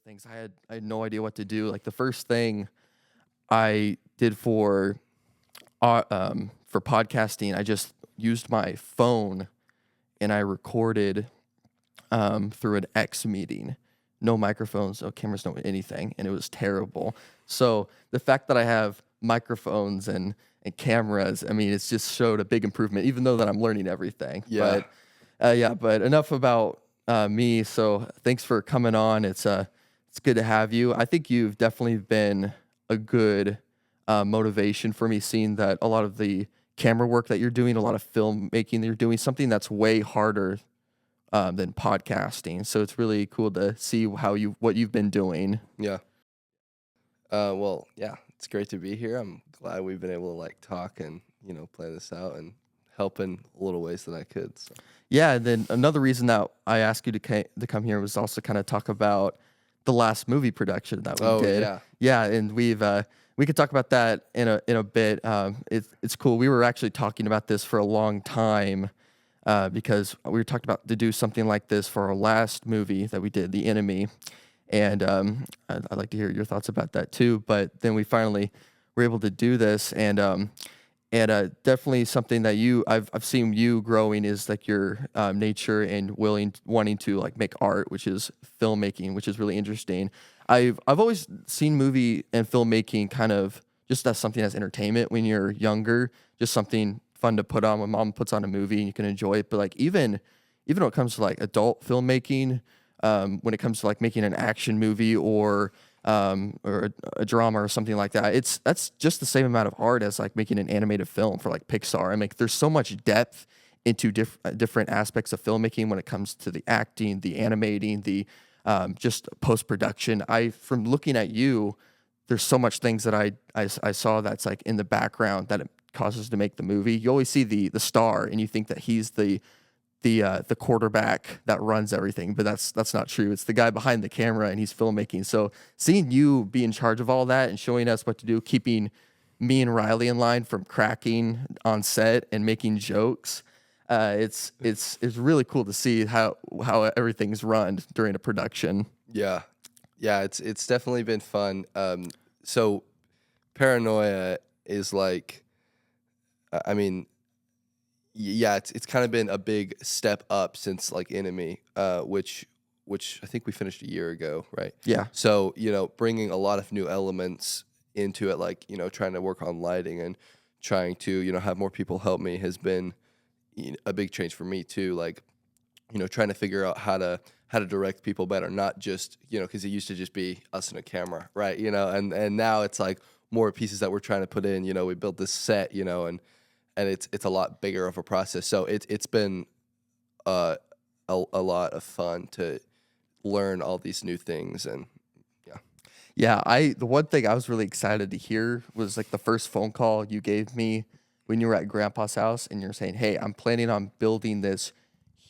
things. I had no idea what to do. Like the first thing I did for podcasting, I just used my phone and I recorded through an X meeting. No microphones, no cameras, no anything, and it was terrible. So the fact that I have microphones and cameras, I mean, it's just showed a big improvement, even though that I'm learning everything. Yeah. But enough about me. So thanks for coming on. It's good to have you. I think you've definitely been a good motivation for me, seeing that a lot of the camera work that you're doing, a lot of filmmaking that you're doing, something that's way harder than podcasting. So it's really cool to see what you've been doing. Yeah. Well, yeah, it's great to be here. I'm glad we've been able to like talk and, play this out and help in little ways that I could. So. Yeah, and then another reason that I asked you to come here was also kind of talk about the last movie production that we did. Yeah, and we could talk about that in a bit. It's cool. We were actually talking about this for a long time because we were talking about to do something like this for our last movie that we did, The Enemy, and I'd like to hear your thoughts about that too. But then we finally were able to do this, and definitely something that I've seen you growing is like your nature and wanting to like make art, which is filmmaking, which is really interesting. I've always seen movie and filmmaking kind of just as something as entertainment when you're younger, just something fun to put on when mom puts on a movie and you can enjoy it. But like even when it comes to like adult filmmaking, when it comes to like making an action movie or a drama or something like that, that's just the same amount of art as like making an animated film for like Pixar. I mean, there's so much depth into different aspects of filmmaking when it comes to the acting, the animating, the just post-production. From looking at you, there's so much things that I saw that's like in the background that it causes to make the movie. You always see the star and you think that he's the quarterback that runs everything, but that's not true. It's the guy behind the camera and he's filmmaking. So seeing you be in charge of all that and showing us what to do, keeping me and Riley in line from cracking on set and making jokes, it's really cool to see how everything's run during a production. Yeah. It's definitely been fun. So paranoia is like, I mean, yeah, it's kind of been a big step up since like Enemy, which I think we finished a year ago, right? Yeah. So bringing a lot of new elements into it, like trying to work on lighting and trying to have more people help me has been a big change for me too. Like trying to figure out how to direct people better, not just because it used to just be us and a camera, right? And now it's like more pieces that we're trying to put in. We built this set, and it's a lot bigger of a process. So it's been a lot of fun to learn all these new things. And The one thing I was really excited to hear was like the first phone call you gave me when you were at Grandpa's house and you're saying, "Hey, I'm planning on building this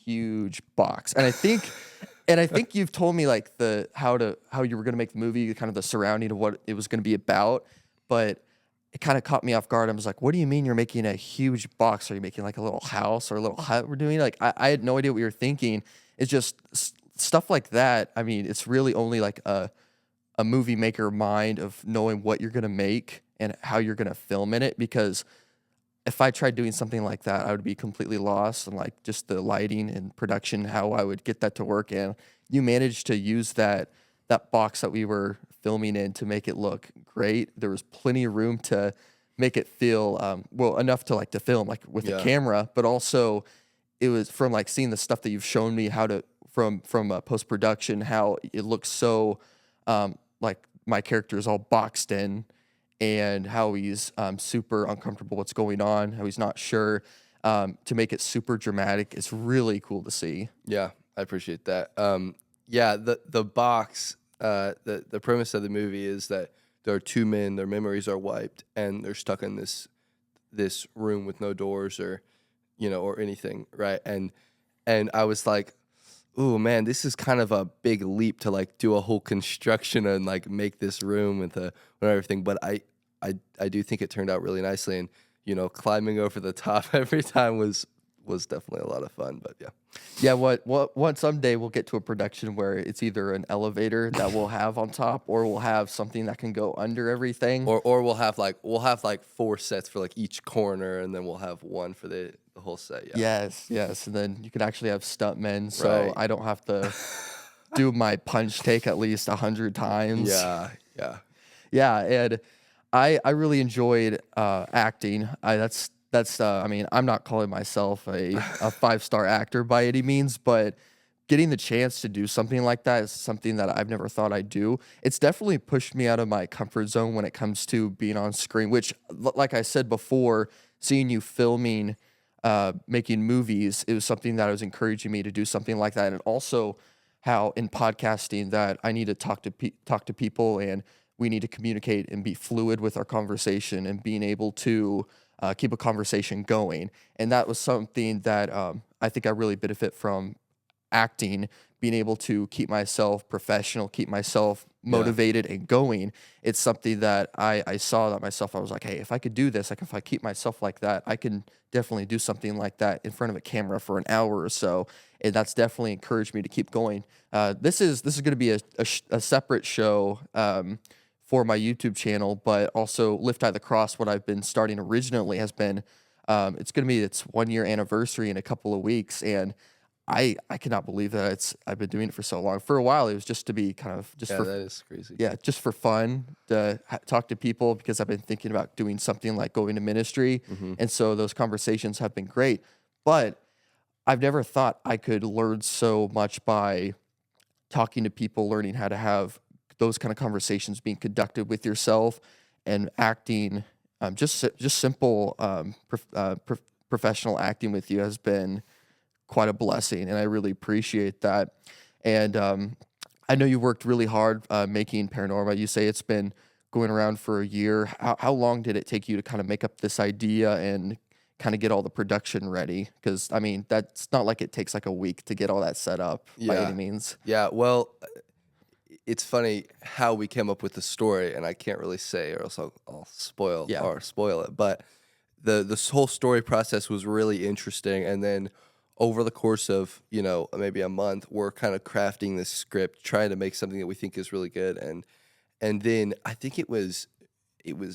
huge box." And I think you've told me like how you were going to make the movie, kind of the surrounding of what it was going to be about, but it kind of caught me off guard. I was like, "What do you mean you're making a huge box? Are you making like a little house or a little hut we're doing?" Like I had no idea what you were thinking. It's just stuff like that. I mean, it's really only like a movie maker mind of knowing what you're going to make and how you're going to film in it, because if I tried doing something like that, I would be completely lost and like just the lighting and production, how I would get that to work. And you managed to use that box that we were filming in to make it look great. There was plenty of room to make it feel enough to like to film like with the camera, but also it was from like seeing the stuff that you've shown me how to from post production, how it looks so like my character is all boxed in, and how he's super uncomfortable what's going on, how he's not sure, to make it super dramatic. It's really cool to see. Yeah, I appreciate that. The box, the premise of the movie is that there are two men, their memories are wiped, and they're stuck in this room with no doors or anything, right? And I was like, "Ooh, man, this is kind of a big leap to like do a whole construction and like make this room with everything." But I do think it turned out really nicely, and climbing over the top every time was was definitely a lot of fun. But yeah. Yeah, what someday we'll get to a production where it's either an elevator that we'll have on top, or we'll have something that can go under everything. Or we'll have like 4 sets for like each corner, and then we'll have one for the whole set. Yeah. Yes, and then you can actually have stuntmen, so Right. I don't have to do my punch take at least 100 times. Yeah. Yeah, and I really enjoyed acting. I mean, I'm not calling myself a 5-star actor by any means, but getting the chance to do something like that is something that I've never thought I'd do. It's definitely pushed me out of my comfort zone when it comes to being on screen, which, like I said before, seeing you filming, making movies, it was something that was encouraging me to do something like that. And also how in podcasting that I need to talk to people, and we need to communicate and be fluid with our conversation, and being able to keep a conversation going. And that was something that I think I really benefit from acting, being able to keep myself professional, keep myself motivated and going. It's something that I saw that myself. I was like, hey, if I could do this, like if I keep myself like that, I can definitely do something like that in front of a camera for an hour or so. And that's definitely encouraged me to keep going. This is going to be a separate show for my YouTube channel, but also Lift High the Cross, what I've been starting originally has been, it's going to be its 1-year anniversary in a couple of weeks. And I cannot believe that I've been doing it for so long. For a while, it was just to be kind of just for, that is crazy. Yeah, just for fun to talk to people, because I've been thinking about doing something like going to ministry. And so those conversations have been great, but I've never thought I could learn so much by talking to people, learning how to have those kind of conversations, being conducted with yourself, and acting. Just simple professional acting with you has been quite a blessing, and I really appreciate that. And I know you worked really hard making Paranorma. You say it's been going around for a year. How long did it take you to kind of make up this idea and kind of get all the production ready? Because I mean, that's not like it takes like a week to get all that set up by any means. Yeah, well, it's funny how we came up with the story, and I can't really say, or else I'll spoil it. But this whole story process was really interesting, and then over the course of maybe a month, we're kind of crafting this script, trying to make something that we think is really good, and then I think it was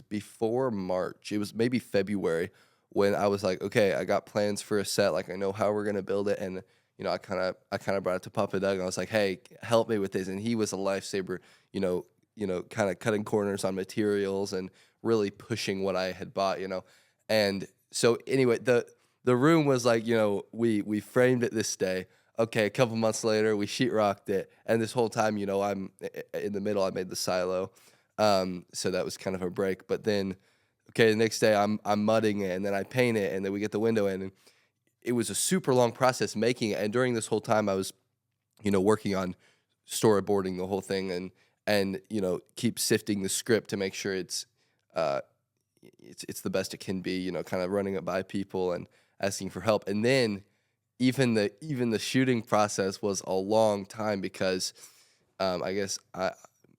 before March, it was maybe February, when I was like, okay, I got plans for a set, like I know how we're gonna build it, and I kind of brought it to Papa Doug, and I was like, hey, help me with this, and he was a lifesaver, kind of cutting corners on materials and really pushing what I had bought, and so anyway, the room was like, we framed it this day. Okay, a couple months later, we sheetrocked it, and this whole time, I'm in the middle. I made the silo, so that was kind of a break. But then, okay, the next day, I'm mudding it, and then I paint it, and then we get the window in, and it was a super long process making it. And during this whole time, I was, working on storyboarding the whole thing, and keep sifting the script to make sure it's the best it can be. Kind of running it by people and asking for help. And then even the shooting process was a long time, because I guess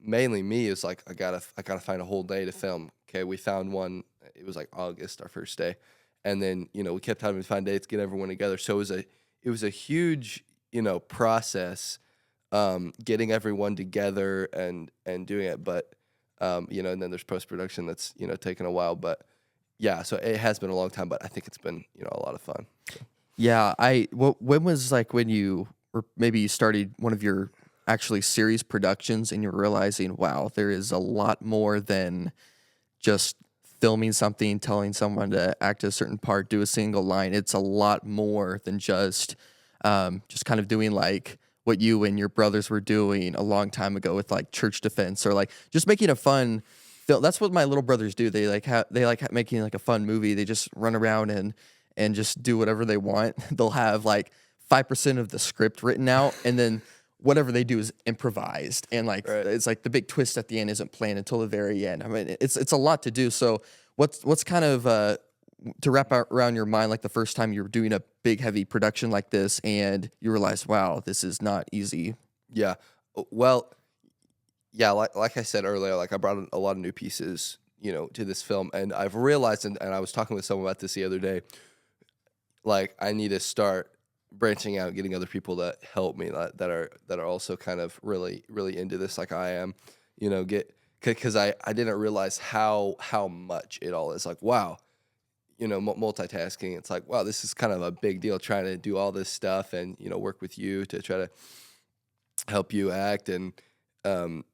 mainly me is like I gotta find a whole day to film. Okay, we found one. It was like August, our first day, and then we kept having to find dates, get everyone together. So it was a huge process, getting everyone together and doing it. But and then there's post production that's taken a while, but. Yeah, so it has been a long time, but I think it's been a lot of fun. So. Yeah, when was like when you, or maybe you started one of your actually series productions, and you're realizing, wow, there is a lot more than just filming something, telling someone to act a certain part, do a single line. It's a lot more than just kind of doing like what you and your brothers were doing a long time ago with like Church Defense, or like just making a fun. That's what my little brothers do. They like making like a fun movie. They just run around and just do whatever they want. They'll have like 5% of the script written out, and then whatever they do is improvised. And like It's like the big twist at the end isn't planned until the very end. I mean, it's a lot to do. So what's kind of to wrap around your mind, like the first time you were doing a big heavy production like this, and you realized, wow, this is not easy. Yeah. Well. Yeah, like I said earlier, like I brought in a lot of new pieces, to this film, and I've realized, and I was talking with someone about this the other day, like I need to start branching out, getting other people that help me that are also kind of really into this like I am, get because I didn't realize how much it all is. Like, wow, multitasking. It's like, wow, this is kind of a big deal trying to do all this stuff and work with you to try to help you act and um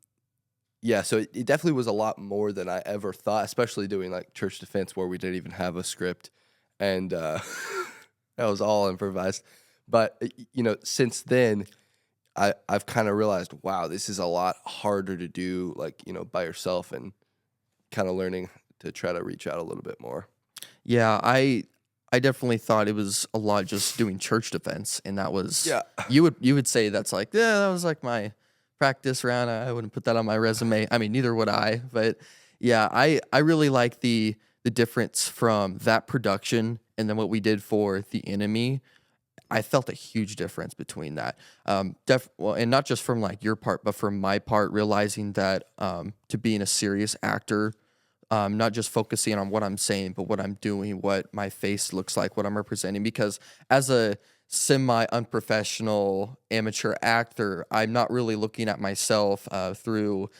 yeah, so it definitely was a lot more than I ever thought, especially doing like church defense where we didn't even have a script and that was all improvised. But since then I've kind of realized, wow, this is a lot harder to do like, by yourself and kind of learning to try to reach out a little bit more. Yeah, I definitely thought it was a lot just doing church defense, and that was Yeah. you would say that's like, yeah, that was like my practice round. I wouldn't put that on my resume. I mean, neither would I, but yeah, I really like the difference from that production and then what we did for The Enemy. I felt a huge difference between that. Well, and not just from like your part, but from my part, realizing that to being a serious actor, not just focusing on what I'm saying, but what I'm doing, what my face looks like, what I'm representing. Because as a semi unprofessional amateur actor, I'm not really looking at myself through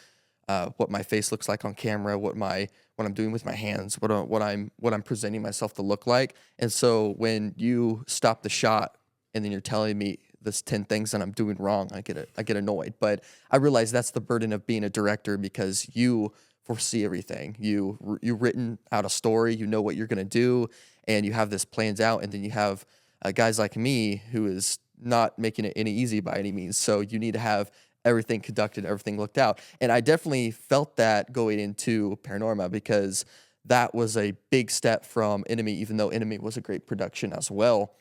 what my face looks like on camera, what I'm doing with my hands, what I'm presenting myself to look like. And so when you stop the shot and then you're telling me this 10 things that I'm doing wrong, I get annoyed. But I realize that's the burden of being a director because you foresee everything. You written out a story, you know what you're gonna do, and you have this plans out. And then you have guys like me who is not making it any easy by any means. So you need to have everything conducted, everything looked out. And I definitely felt that going into Paranorma because that was a big step from Enemy, even though Enemy was a great production as well.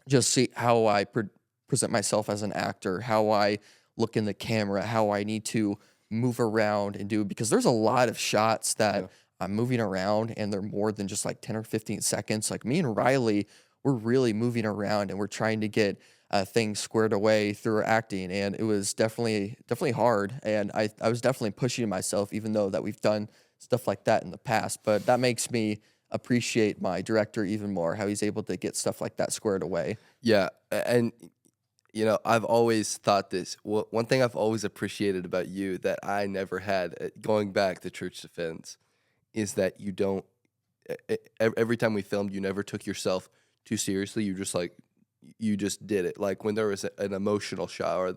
Just see how I present myself as an actor, how I look in the camera, how I need to move around and do, because there's a lot of shots that Yeah. I'm moving around and they're more than just like 10 or 15 seconds. Like me and Riley, we're really moving around and we're trying to get things squared away through our acting. And it was definitely hard. And I was definitely pushing myself, even though that we've done stuff like that in the past. But that makes me appreciate my director even more, how he's able to get stuff like that squared away. Yeah, and I've always thought this. One thing I've always appreciated about you that I never had, going back to church defense, is that you don't. Every time we filmed, you never took yourself too seriously. You just did it. Like when there was an emotional shot or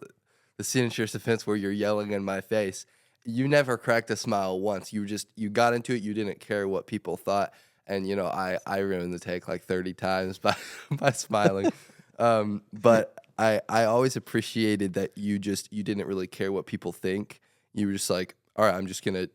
the scene in church defense where you're yelling in my face, you never cracked a smile once. You got into it. You didn't care what people thought. And I ruined the take like 30 times by by smiling. But I always appreciated that you didn't really care what people think. You were just like, all right, I'm just gonna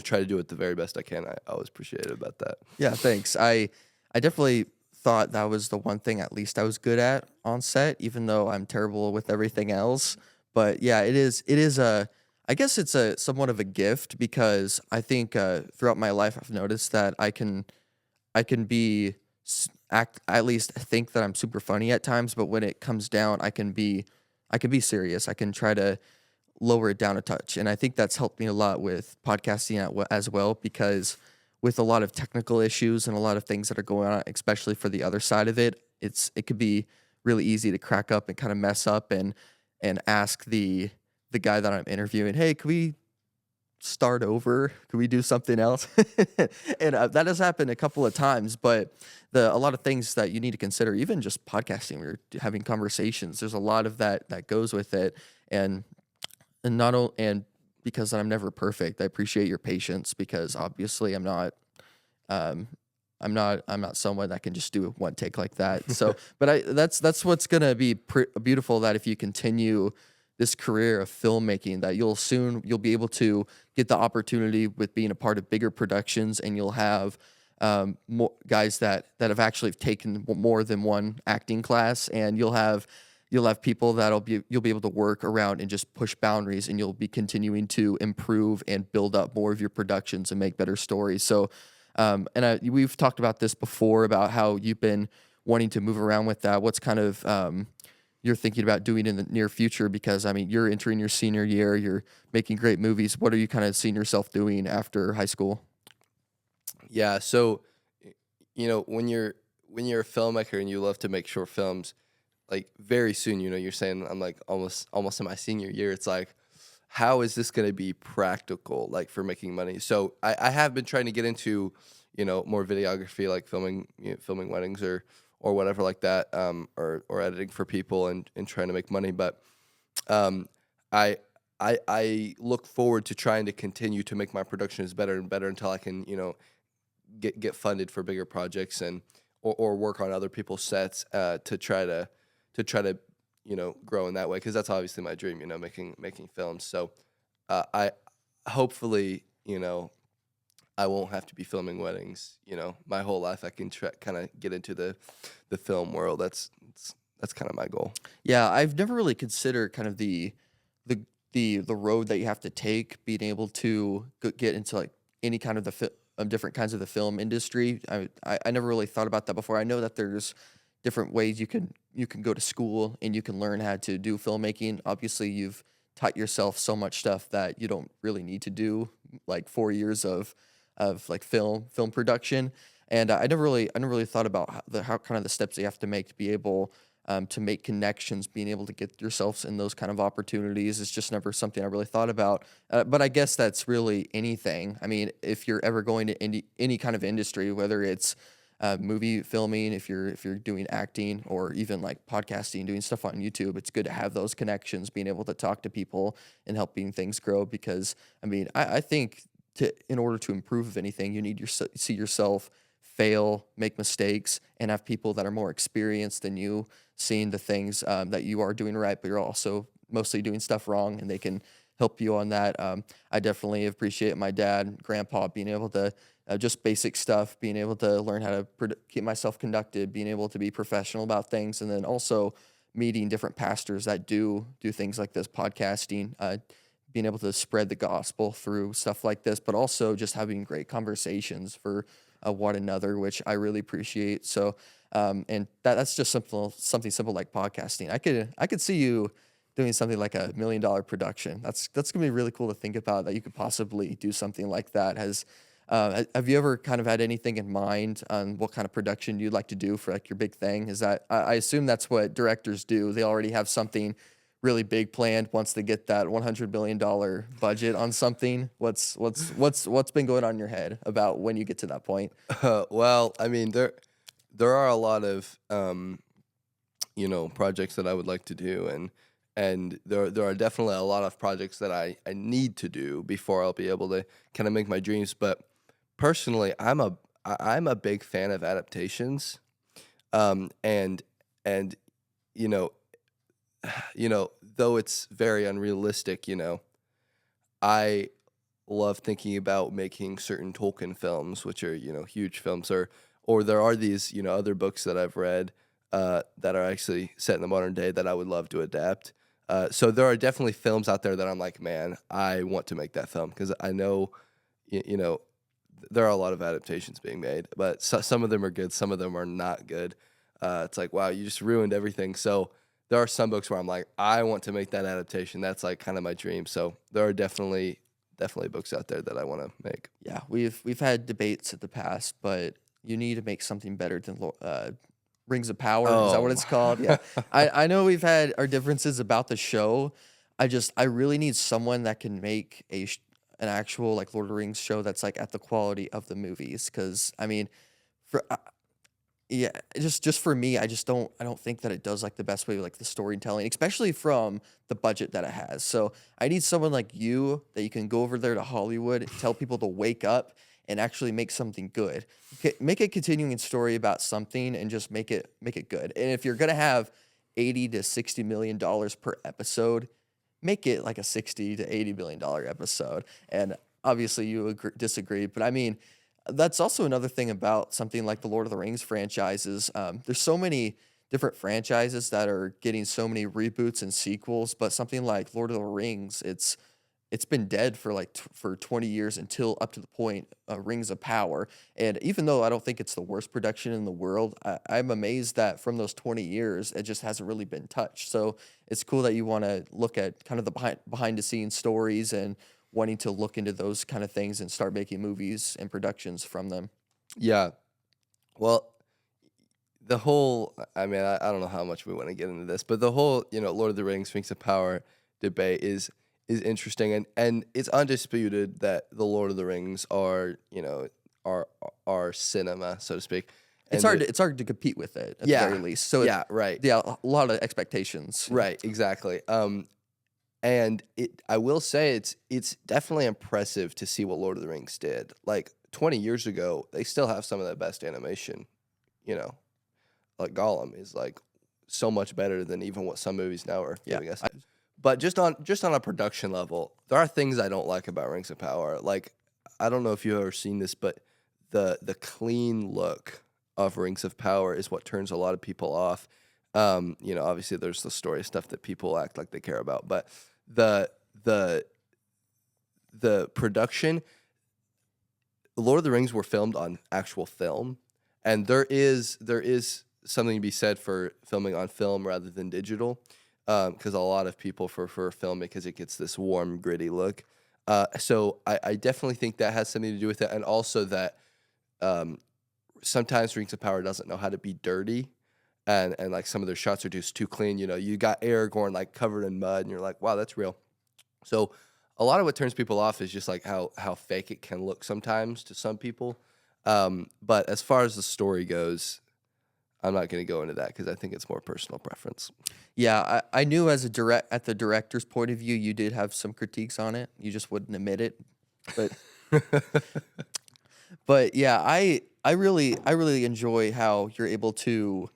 try to do it the very best I can. I always appreciated about that. Yeah, thanks. I definitely thought that was the one thing at least I was good at on set, even though I'm terrible with everything else. But yeah, it is a I guess it's a somewhat of a gift because I think throughout my life I've noticed that I can be act I at least think that I'm super funny at times, but when it comes down, I can be serious. I can try to lower it down a touch. And I think that's helped me a lot with podcasting as well, because with a lot of technical issues and a lot of things that are going on, especially for the other side of it, it could be really easy to crack up and kind of mess up and ask the guy that I'm interviewing, hey, can we start over? Could we do something else? And that has happened a couple of times, but a lot of things that you need to consider, even just podcasting, we're having conversations. There's a lot of that goes with it, and not only and because I'm never perfect, I appreciate your patience because obviously um, I'm not someone that can just do one take like that. So, but that's what's gonna be beautiful, that if you continue this career of filmmaking, that you'll be able to get the opportunity with being a part of bigger productions, and you'll have more guys that have actually taken more than one acting class, and you'll have people you'll be able to work around and just push boundaries, and you'll be continuing to improve and build up more of your productions and make better stories. So, we've talked about this before about how you've been wanting to move around with that. What's kind of you're thinking about doing in the near future? Because I mean, you're entering your senior year, you're making great movies. What are you kind of seeing yourself doing after high school? Yeah, so when when you're a filmmaker and you love to make short films, like very soon, you're saying I'm like almost in my senior year. It's like, how is this going to be practical, like for making money? So I have been trying to get into, more videography, like filming weddings or whatever like that, or editing for people and trying to make money. But um, I I look forward to trying to continue to make my productions better and better until I can, get funded for bigger projects and or work on other people's sets to try to grow in that way, because that's obviously my dream, making films. So I hopefully, I won't have to be filming weddings, my whole life. I can kind of get into the film world. That's kind of my goal. Yeah, I've never really considered kind of the the road that you have to take, being able to get into like any kind of different kinds of the film industry. I never really thought about that before. I know that there's different ways you can go to school and you can learn how to do filmmaking. Obviously, you've taught yourself so much stuff that you don't really need to do like 4 years of like film production. And I never really thought about how kind of the steps you have to make to be able to make connections, being able to get yourselves in those kind of opportunities is just never something I really thought about. But I guess that's really anything. I mean, if you're ever going to any kind of industry, whether it's movie filming, if you're doing acting or even like podcasting, doing stuff on YouTube, it's good to have those connections, being able to talk to people and helping things grow. Because I mean, I think in order to improve anything, you need see yourself fail, make mistakes, and have people that are more experienced than you seeing the things that you are doing right, but you're also mostly doing stuff wrong, and they can help you on that. I definitely appreciate my dad, grandpa, being able to just basic stuff, being able to learn how to keep myself conducted, being able to be professional about things, and then also meeting different pastors that do things like this, podcasting, being able to spread the gospel through stuff like this, but also just having great conversations for one another, which I really appreciate. So, and that's just something simple like podcasting. I could see you doing something like $1 million production. That's gonna be really cool to think about, that you could possibly do something like that. Have you ever kind of had anything in mind on what kind of production you'd like to do for like your big thing? Is that I assume that's what directors do. They already have something really big planned once they get that $100 million budget on something. What's been going on in your head about when you get to that point? Well, I mean, there are a lot of projects that I would like to do, and there are definitely a lot of projects that I need to do before I'll be able to kind of make my dreams. But personally, I'm a big fan of adaptations, and you know though it's very unrealistic, I love thinking about making certain Tolkien films, which are, huge films, or there are these, other books that I've read that are actually set in the modern day that I would love to adapt. So there are definitely films out there that I'm like, man, I want to make that film, because I know, you know, there are a lot of adaptations being made, but some of them are good, some of them are not good. It's like, wow, you just ruined everything. So there are some books where I'm like, I want to make that adaptation. That's like kind of my dream. So there are definitely books out there that I want to make. Yeah, we've had debates in the past, but you need to make something better than Rings of Power. Is that what Oh, it's called? Yeah, I know we've had our differences about the show. I really need someone that can make an actual like Lord of the Rings show that's like at the quality of the movies. Because I mean, for yeah, just for me, I don't think that it does like the best way, like the storytelling, especially from the budget that it has. So I need someone like you that you can go over there to Hollywood, tell people to wake up and actually make something good. Make a continuing story about something and just make it good. And if you're gonna have 80 to 60 million dollars per episode, make it like a 60 to 80 million dollar episode. And obviously you disagree, but I mean, that's also another thing about something like the Lord of the Rings franchises. There's so many different franchises that are getting so many reboots and sequels, but something like Lord of the Rings, it's been dead for like for 20 years until up to the point Rings of Power. And even though I don't think it's the worst production in the world, I'm amazed that from those 20 years, it just hasn't really been touched. So it's cool that you want to look at kind of the behind the scenes stories and wanting to look into those kind of things and start making movies and productions from them. yeah. Well, the whole, I mean, I don't know how much we want to get into this, but the whole, Lord of the Rings, Rings of Power debate is interesting, and it's undisputed that the Lord of the Rings are, are cinema, so to speak. It's And hard to compete with it at the very least. So right. Yeah, a lot of expectations. Right, exactly. And I will say it's definitely impressive to see what Lord of the Rings did. Like 20 years ago, they still have some of the best animation, you know. Like Gollum is like so much better than even what some movies now are giving us. But just on a production level, there are things I don't like about Rings of Power. Like, I don't know if you've ever seen this, but the clean look of Rings of Power is what turns a lot of people off. Obviously there's the story stuff that people act like they care about, but the production, Lord of the Rings were filmed on actual film, and there is something to be said for filming on film rather than digital, because a lot of people prefer film because it gets this warm, gritty look. So I definitely think that has something to do with it, and also that sometimes Rings of Power doesn't know how to be dirty, and like some of their shots are just too clean. You got Aragorn like covered in mud, and you're like, wow, that's real. So a lot of what turns people off is just like how fake it can look sometimes to some people. But as far as the story goes, I'm not going to go into that because I think it's more personal preference. Yeah, I knew at the director's point of view, you did have some critiques on it. You just wouldn't admit it, but but yeah, I really enjoy how you're able to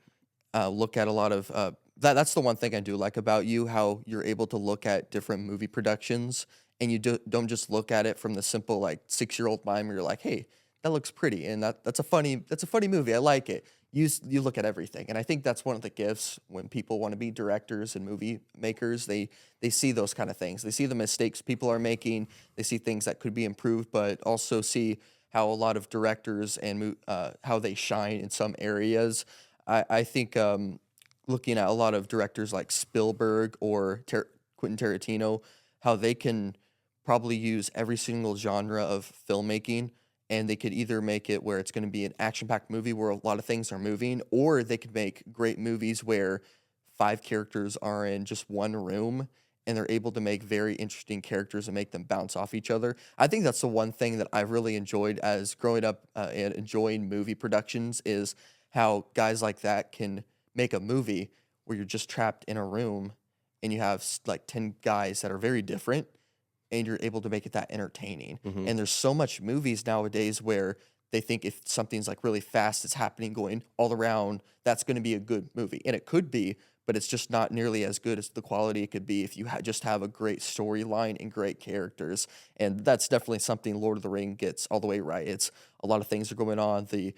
look at a lot of that's the one thing I do like about you, how you're able to look at different movie productions and you don't just look at it from the simple like 6-year-old mind where you're like, hey, that looks pretty and that's a funny movie. I like it. You look at everything, and I think that's one of the gifts when people want to be directors and movie makers. They see those kind of things. They see the mistakes people are making. They see things that could be improved, but also see how a lot of directors and how they shine in some areas. I think looking at a lot of directors like Spielberg or Quentin Tarantino, how they can probably use every single genre of filmmaking, and they could either make it where it's going to be an action-packed movie where a lot of things are moving, or they could make great movies where 5 characters are in just one room and they're able to make very interesting characters and make them bounce off each other. I think that's the one thing that I've really enjoyed as growing up and enjoying movie productions is how guys like that can make a movie where you're just trapped in a room and you have like 10 guys that are very different and you're able to make it that entertaining. Mm-hmm. And there's so much movies nowadays where they think if something's like really fast, it's happening going all around, that's going to be a good movie. And it could be, but it's just not nearly as good as the quality it could be if you just have a great storyline and great characters. And that's definitely something Lord of the Ring gets all the way right. It's a lot of things are going on. The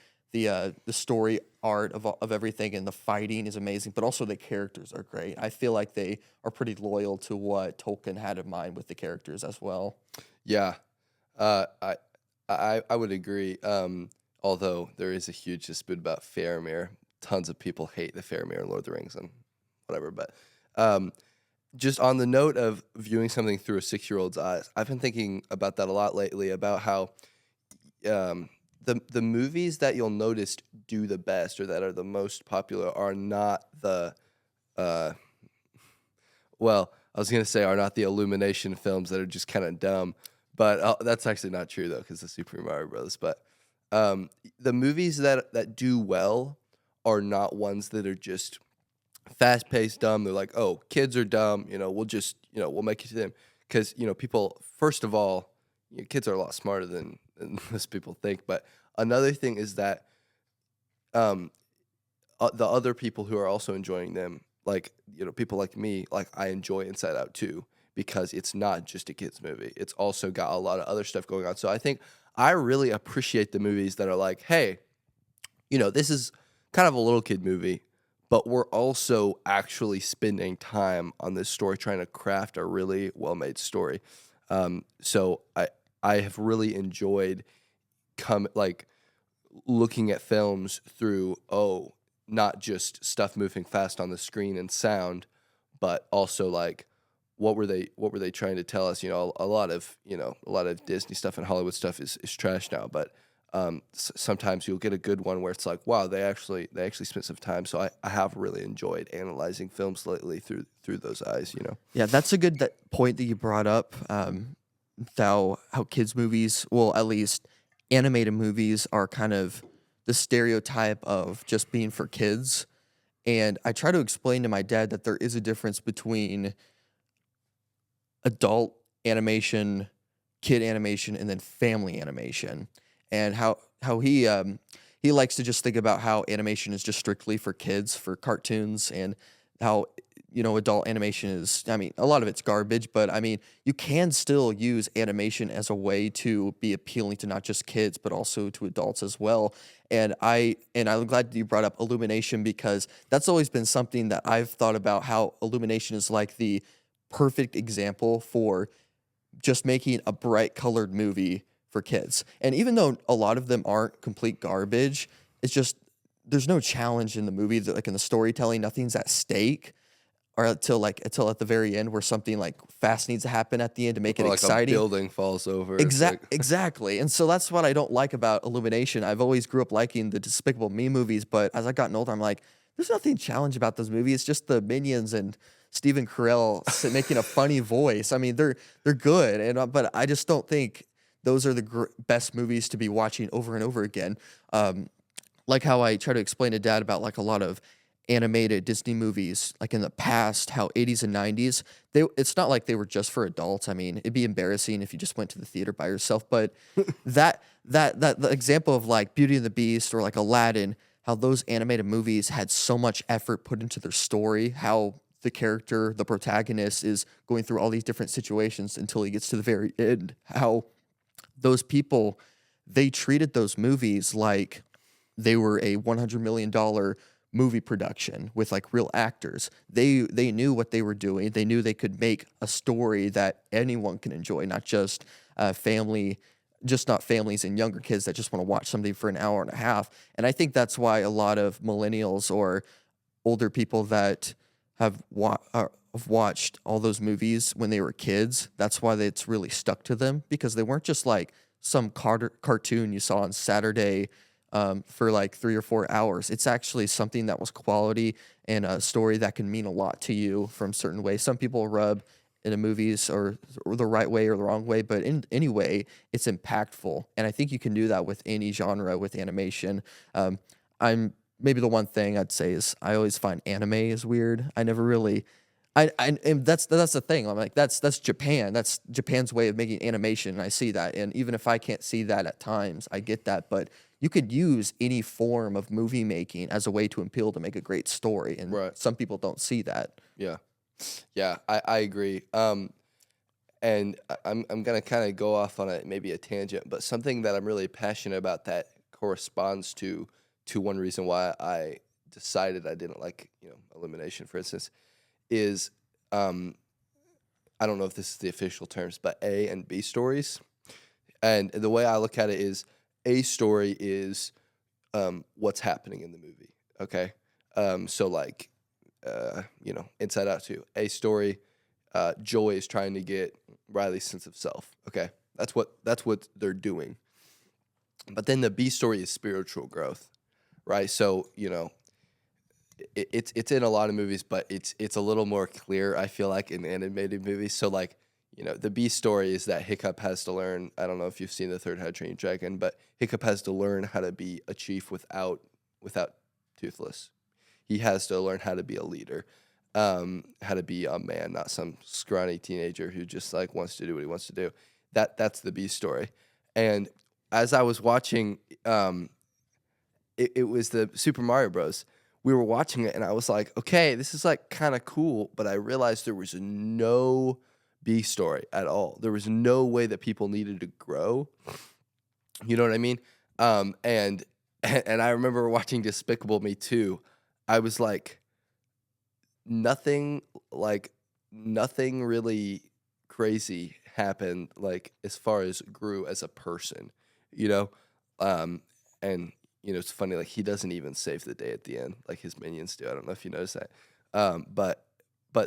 story art of everything and the fighting is amazing, but also the characters are great. I feel like they are pretty loyal to what Tolkien had in mind with the characters as well. Yeah, I would agree. Although there is a huge dispute about Faramir. Tons of people hate the Faramir in Lord of the Rings and whatever. But just on the note of viewing something through a 6-year-old's eyes, I've been thinking about that a lot lately, about how the movies that you'll notice do the best or that are the most popular are not the well, I was gonna say are not the Illumination films that are just kind of dumb, but that's actually not true though, because the Super Mario Bros. But the movies that do well are not ones that are just fast paced dumb. They're like, oh, kids are dumb, we'll make it to them, because people, first of all, kids are a lot smarter than most people think. But another thing is that the other people who are also enjoying them, like people like me, like I enjoy Inside Out too, because it's not just a kids movie. It's also got a lot of other stuff going on. So I think I really appreciate the movies that are like, hey, this is kind of a little kid movie, but we're also actually spending time on this story trying to craft a really well-made story. So I have really enjoyed looking at films through, not just stuff moving fast on the screen and sound, but also like what were they trying to tell us? A lot of Disney stuff and Hollywood stuff is trash now, but sometimes you'll get a good one where it's like, wow, they actually spent some time. So I have really enjoyed analyzing films lately through those eyes, you know. Yeah, that's a good point that you brought up. How kids movies, well, at least animated movies, are kind of the stereotype of just being for kids. And I try to explain to my dad that there is a difference between adult animation, kid animation, and then family animation. And how he likes to just think about how animation is just strictly for kids, for cartoons, and how adult animation is, I mean, a lot of it's garbage, but I mean, you can still use animation as a way to be appealing to not just kids, but also to adults as well. And I'm glad you brought up Illumination, because that's always been something that I've thought about, how Illumination is like the perfect example for just making a bright colored movie for kids. And even though a lot of them aren't complete garbage, it's just there's no challenge in the movie, like in the storytelling, nothing's at stake, or until at the very end where something like fast needs to happen at the end to make it Like exciting. a building falls over. Exactly. And so that's what I don't like about Illumination. I've always grew up liking the Despicable Me movies, but as I gotten older, I'm like, there's nothing challenge about those movies. It's just the Minions and Stephen Carell making a funny voice. I mean, they're good, but I just don't think those are the best movies to be watching over and over again. Like how I try to explain to Dad about like a lot of animated Disney movies, like in the past, how 80s and 90s, it's not like they were just for adults. I mean, it'd be embarrassing if you just went to the theater by yourself, but the example of like Beauty and the Beast or like Aladdin, how those animated movies had so much effort put into their story, how the character, the protagonist, is going through all these different situations until he gets to the very end, how those people, they treated those movies like they were a $100 million movie production with like real actors. They knew what they were doing. They knew they could make a story that anyone can enjoy, not just not families and younger kids that just want to watch something for an hour and a half. And I think that's why a lot of millennials or older people that have watched all those movies when they were kids, that's why it's really stuck to them, because they weren't just like some cartoon you saw on Saturday for like 3 or 4 hours. It's actually something that was quality and a story that can mean a lot to you from certain ways. Some people rub in the movies or the right way or the wrong way, but in any way, it's impactful. And I think you can do that with any genre with animation. I'm maybe the one thing I'd say is I always find anime is weird. I never really. And that's the thing. I'm like, that's Japan. That's Japan's way of making animation. And I see that. And even if I can't see that at times, I get that. But you could use any form of movie making as a way to appeal to make a great story. And some people don't see that. Yeah. Yeah, I agree. And I'm gonna kind of go off on maybe a tangent, but something that I'm really passionate about that corresponds to one reason why I decided I didn't like Elimination, for instance, is I don't know if this is the official terms, but A and B stories. And the way I look at it is A story is what's happening in the movie. Okay, so like Inside Out 2. A story, Joy is trying to get Riley's sense of self. Okay, that's what they're doing. But then the B story is spiritual growth, right? So it's in a lot of movies, but it's a little more clear, I feel like, in animated movies. So like the B story is that Hiccup has to learn. I don't know if you've seen The Third How to Train Your Dragon, but Hiccup has to learn how to be a chief without Toothless. He has to learn how to be a leader, how to be a man, not some scrawny teenager who just like wants to do what he wants to do. That's the B story. And as I was watching, it was the Super Mario Bros. We were watching it, and I was like, okay, this is like kind of cool, but I realized there was no B story at all. There was no way that people needed to grow. You know what I mean? And I remember watching Despicable Me 2. I was like, nothing really crazy happened, like as far as Gru as a person, and it's funny, like he doesn't even save the day at the end like his minions do. I don't know if you noticed that, but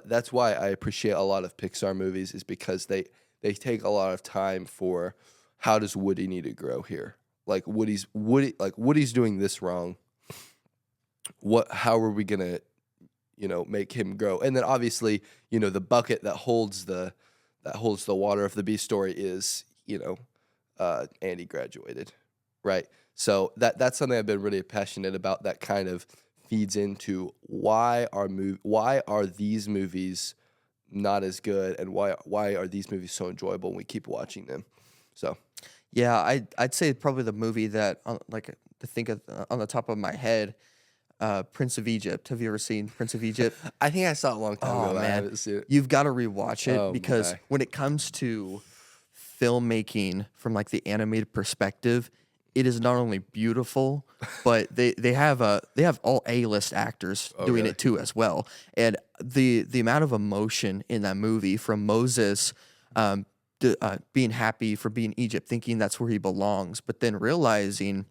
that's why I appreciate a lot of Pixar movies, is because they take a lot of time for how does Woody need to grow here, like Woody's doing this wrong. How are we gonna, make him grow? And then obviously, the bucket that holds the water of the Beast story is, Andy graduated, right? So that's something I've been really passionate about. That kind of feeds into why are these movies not as good, and why are these movies so enjoyable when we keep watching them? So, yeah, I'd say probably the movie that to think of on the top of my head, Prince of Egypt. Have you ever seen Prince of Egypt? I think I saw it a long time ago. Oh But I man, haven't seen it. you've got to rewatch it Oh, because my. when it comes to filmmaking from like the animated perspective, it is not only beautiful, but they have all A-list actors doing really? it too as well. And the amount of emotion in that movie from Moses being happy for being Egypt, thinking that's where he belongs, but then realizing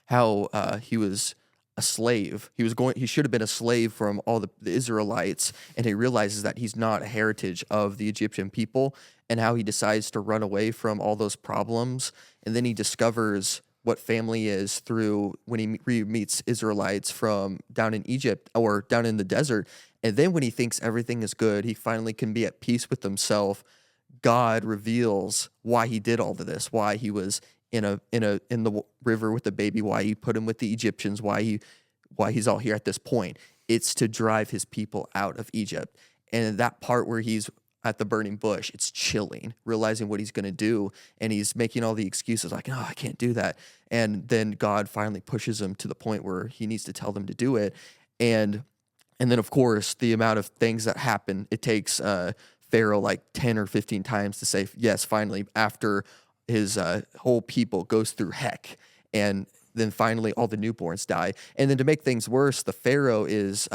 how he was a slave. He should have been a slave from all the Israelites, and he realizes that he's not a heritage of the Egyptian people, and how he decides to run away from all those problems. And then he discovers what family is through when he meets Israelites from down in Egypt or down in the desert. And then when he thinks everything is good, he finally can be at peace with himself. God reveals why he did all of this, why he was in the river with the baby, why he put him with the Egyptians, why he's all here at this point. It's to drive his people out of Egypt. And that part where he's at the burning bush, it's chilling, realizing what he's going to do, and he's making all the excuses like, "No, I can't do that." And then God finally pushes him to the point where he needs to tell them to do it. And then of course, the amount of things that happen, it takes Pharaoh like 10 or 15 times to say yes finally, after his whole people goes through heck, and then finally all the newborns die. And then to make things worse, the Pharaoh is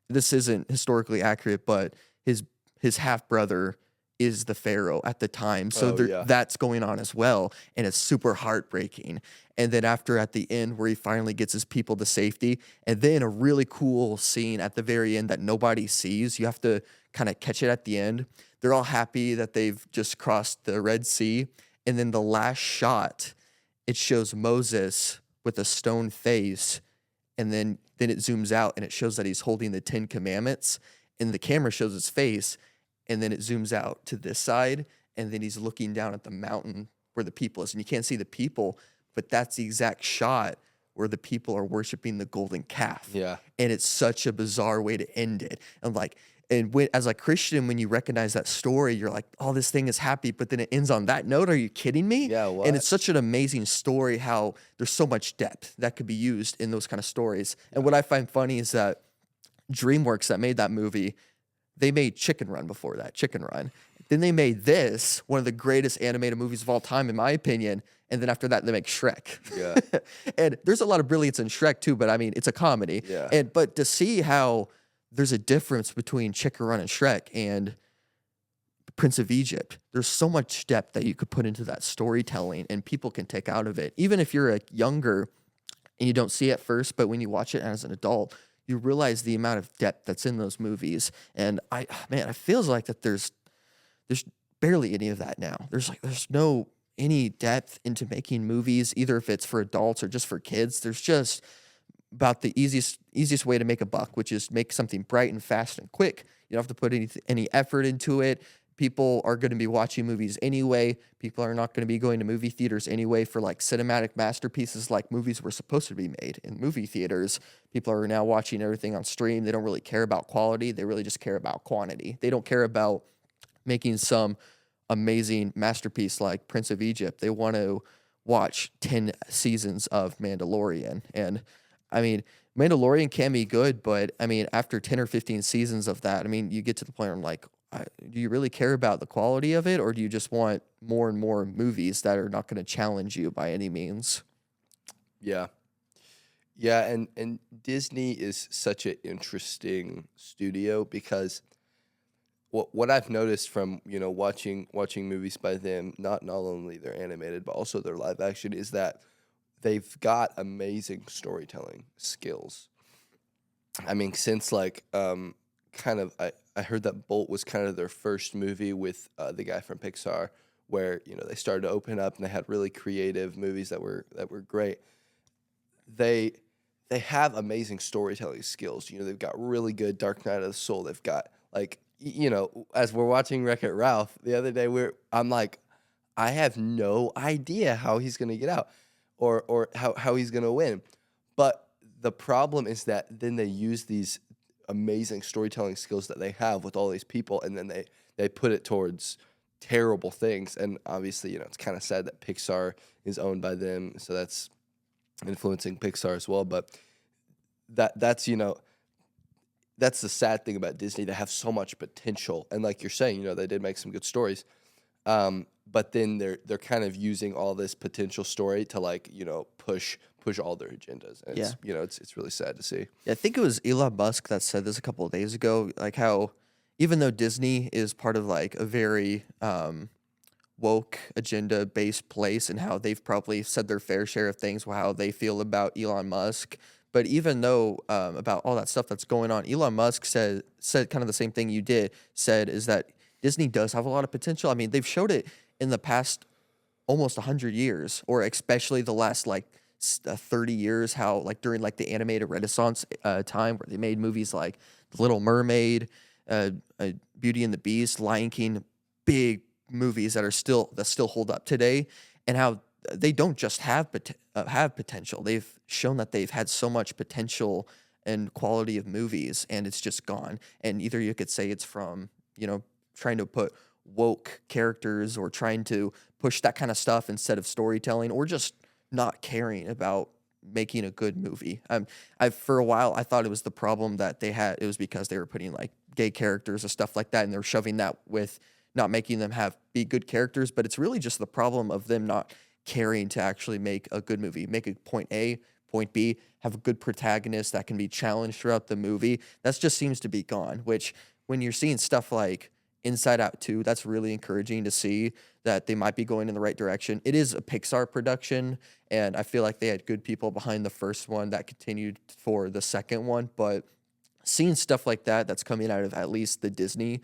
this isn't historically accurate, but his half brother is the Pharaoh at the time, so that's going on as well, and it's super heartbreaking. And then after at the end where he finally gets his people to safety, and then a really cool scene at the very end that nobody sees, you have to kind of catch it at the end. They're all happy that they've just crossed the Red Sea. And then the last shot, it shows Moses with a stone face, and then it zooms out and it shows that he's holding the 10 Commandments, and the camera shows his face, and then it zooms out to this side, and then he's looking down at the mountain where the people is, and you can't see the people, but that's the exact shot where the people are worshiping the golden calf. Yeah. And it's such a bizarre way to end it. And as a Christian, when you recognize that story, you're like, oh, this thing is happy, but then it ends on that note. Are you kidding me? Yeah, what? And it's such an amazing story how there's so much depth that could be used in those kind of stories. And what I find funny is that DreamWorks that made that movie, they made Chicken Run before that, Chicken Run. Then they made this, one of the greatest animated movies of all time, in my opinion. And then after that, they make Shrek. Yeah. And there's a lot of brilliance in Shrek too, but I mean, it's a comedy. Yeah. But to see how there's a difference between Chicken Run and Shrek and Prince of Egypt, there's so much depth that you could put into that storytelling and people can take out of it. Even if you're younger and you don't see it first, but when you watch it as an adult, you realize the amount of depth that's in those movies. And it feels like that there's barely any of that now. There's no any depth into making movies, either if it's for adults or just for kids. There's just about the easiest way to make a buck, which is make something bright and fast and quick. You don't have to put any effort into it. People are going to be watching movies anyway. People are not going to be going to movie theaters anyway for like cinematic masterpieces like movies were supposed to be made in movie theaters. People are now watching everything on stream. They don't really care about quality. They really just care about quantity. They don't care about making some amazing masterpiece like Prince of Egypt. They want to watch 10 seasons of Mandalorian. And I mean, Mandalorian can be good, but I mean, after 10 or 15 seasons of that, I mean, you get to the point where I'm like, do you really care about the quality of it? Or do you just want more and more movies that are not going to challenge you by any means? Yeah. Yeah. And Disney is such an interesting studio because what I've noticed from, watching movies by them, not only their animated, but also their live action, is that they've got amazing storytelling skills. I mean, since I heard that Bolt was kind of their first movie with the guy from Pixar, where they started to open up and they had really creative movies that were great. They have amazing storytelling skills. They've got really good Dark Knight of the Soul. They've got as we're watching Wreck-It Ralph the other day, I'm like, I have no idea how he's gonna get out or how he's gonna win. But the problem is that then they use these amazing storytelling skills that they have with all these people, and then they put it towards terrible things. And obviously, it's kind of sad that Pixar is owned by them, so that's influencing Pixar as well. But that's the sad thing about Disney. They have so much potential, and like you're saying, they did make some good stories. But then they're kind of using all this potential story to push all their agendas. And it's really sad to see. Yeah, I think it was Elon Musk that said this a couple of days ago, like how even though Disney is part of like a very woke agenda based place, and how they've probably said their fair share of things, how they feel about Elon Musk. But even though about all that stuff that's going on, Elon Musk said kind of the same thing you said is that Disney does have a lot of potential. I mean, they've showed it in the past almost 100 years, or especially the last 30 years, how like during like the animated Renaissance time where they made movies like The Little Mermaid, Beauty and the Beast, Lion King, big movies that still hold up today, and how they don't just have potential. They've shown that they've had so much potential and quality of movies, and it's just gone. And either you could say it's from trying to put woke characters or trying to push that kind of stuff instead of storytelling, or just not caring about making a good movie. For a while I thought it was the problem that they had. It was because they were putting like gay characters or stuff like that, and they're shoving that with not making them be good characters. But it's really just the problem of them not caring to actually make a good movie, make a point A, point B, have a good protagonist that can be challenged throughout the movie. That just seems to be gone, which when you're seeing stuff like Inside Out 2, that's really encouraging to see that they might be going in the right direction. It is a Pixar production, and I feel like they had good people behind the first one that continued for the second one. But seeing stuff like that's coming out of at least the Disney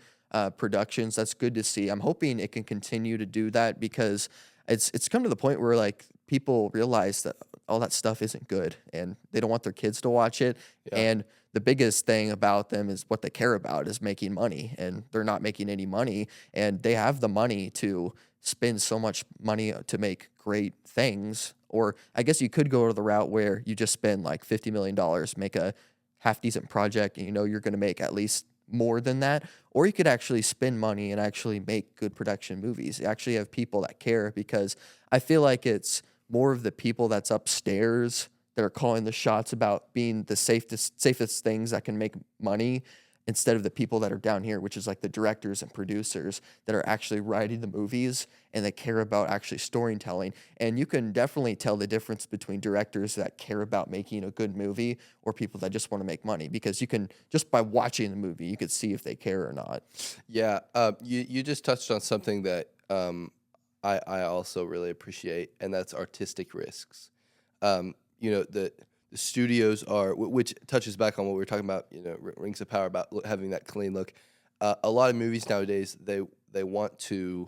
productions, that's good to see. I'm hoping it can continue to do that, because it's come to the point where like people realize that all that stuff isn't good, and they don't want their kids to watch it. Yeah. And the biggest thing about them is what they care about is making money, and they're not making any money, and they have the money to spend so much money to make great things. Or I guess you could go to the route where you just spend like $50 million, make a half decent project, and you're going to make at least more than that. Or you could actually spend money and actually make good production movies. You actually have people that care, because I feel like it's more of the people that's upstairs that are calling the shots about being the safest things that can make money, instead of the people that are down here, which is like the directors and producers that are actually writing the movies, and they care about actually storytelling. And you can definitely tell the difference between directors that care about making a good movie or people that just want to make money, because you can, just by watching the movie, you could see if they care or not. Yeah, you just touched on something that I also really appreciate, and that's artistic risks. The studios are, which touches back on what we were talking about, Rings of Power, about having that clean look. A lot of movies nowadays, they want to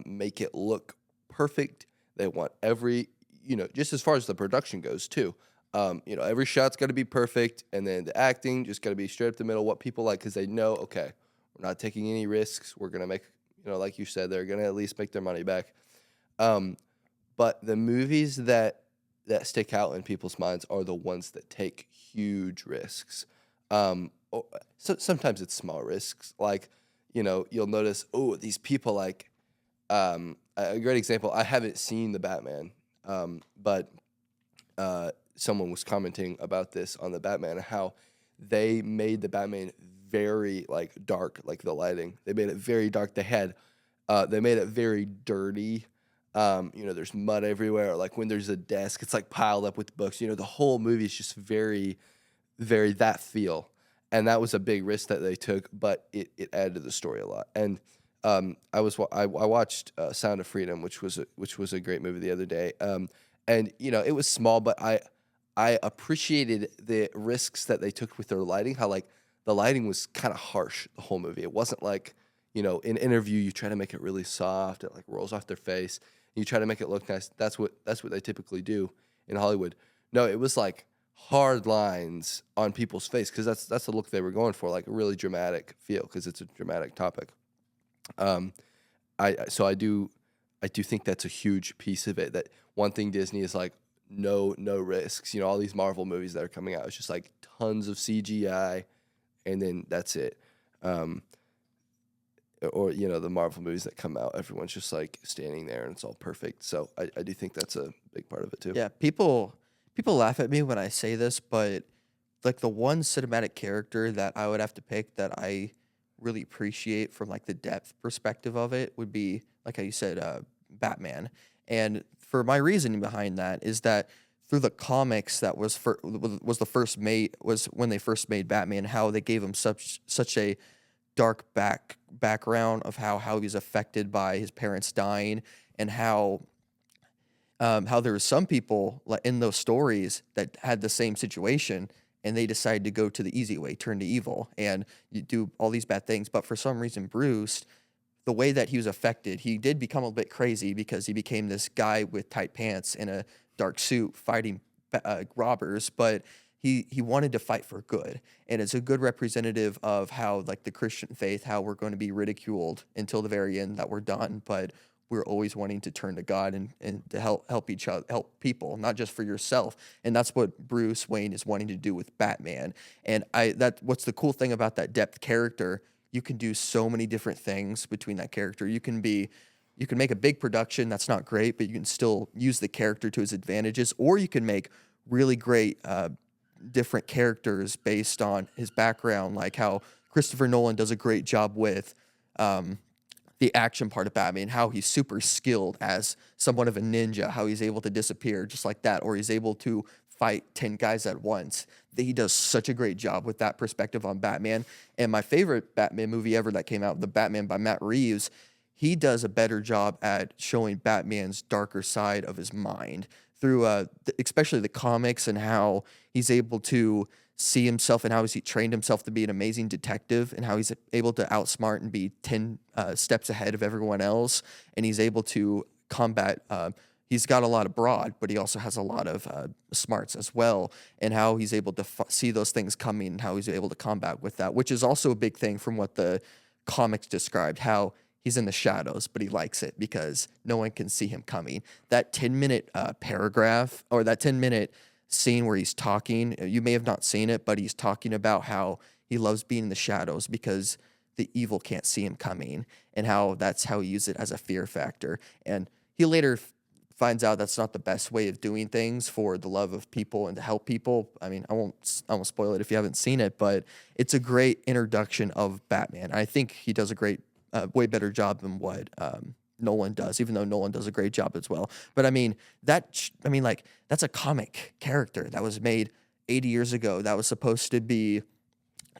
make it look perfect. They want every, just as far as the production goes too. Every shot's got to be perfect, and then the acting just got to be straight up the middle, what people like, because they know, okay, we're not taking any risks. We're going to make, like you said, they're going to at least make their money back. But the movies that stick out in people's minds are the ones that take huge risks. So sometimes it's small risks. Like, you'll notice, these people, like, a great example, I haven't seen The Batman, but someone was commenting about this on The Batman, how they made The Batman very, like, dark, like the lighting. They made it very dark. They made it very dirty. There's mud everywhere. Like when there's a desk, it's like piled up with books. The whole movie is just very, very that feel. And that was a big risk that they took, but it added to the story a lot. And I watched Sound of Freedom, which was a great movie the other day. And it was small, but I appreciated the risks that they took with their lighting. How like the lighting was kind of harsh the whole movie. It wasn't like in interview you try to make it really soft, it like rolls off their face, and you try to make it look nice. That's what they typically do in Hollywood. No, it was like hard lines on people's face, because that's the look they were going for, like a really dramatic feel, because it's a dramatic topic. I do think that's a huge piece of it. That one thing Disney is like, no risks. All these Marvel movies that are coming out, it's just like tons of CGI, and then that's it. Or the Marvel movies that come out, everyone's just like standing there and it's all perfect. So I do think that's a big part of it too. Yeah, people laugh at me when I say this, but like the one cinematic character that I would have to pick that I really appreciate from like the depth perspective of it would be, like how you said, Batman. And for my reasoning behind that is that through the comics, that was when they first made Batman, how they gave him such a dark background of how he was affected by his parents dying, and how there was some people in those stories that had the same situation, and they decided to go to the easy way, turn to evil, and you do all these bad things. But for some reason, Bruce, the way that he was affected, he did become a bit crazy, because he became this guy with tight pants in a dark suit fighting robbers, but he wanted to fight for good. And it's a good representative of how, like, the Christian faith, how we're going to be ridiculed until the very end that we're done, but we're always wanting to turn to God and to help each other, help people, not just for yourself. And that's what Bruce Wayne is wanting to do with Batman. And what's the cool thing about that depth character, you can do so many different things between that character. You can make a big production that's not great, but you can still use the character to his advantages, or you can make really great different characters based on his background, like how Christopher Nolan does a great job with the action part of Batman, how he's super skilled as somewhat of a ninja, how he's able to disappear just like that, or he's able to fight 10 guys at once. He does such a great job with that perspective on Batman. And my favorite Batman movie ever that came out, The Batman by Matt Reeves, he does a better job at showing Batman's darker side of his mind through especially the comics, and how he's able to see himself, and how he trained himself to be an amazing detective, and how he's able to outsmart and be 10 steps ahead of everyone else. And he's able to combat, he's got a lot of broad, but he also has a lot of smarts as well, and how he's able to see those things coming, and how he's able to combat with that, which is also a big thing from what the comics described, how he's in the shadows, but he likes it because no one can see him coming. That 10-minute paragraph, or that 10-minute scene where he's talking, you may have not seen it, but he's talking about how he loves being in the shadows because the evil can't see him coming, and how that's how he uses it as a fear factor. And he later finds out that's not the best way of doing things for the love of people and to help people. I mean, I won't spoil it if you haven't seen it, but it's a great introduction of Batman. I think he does a great, way better job than what Nolan does, even though Nolan does a great job as well. But I mean, that's a comic character that was made 80 years ago that was supposed to be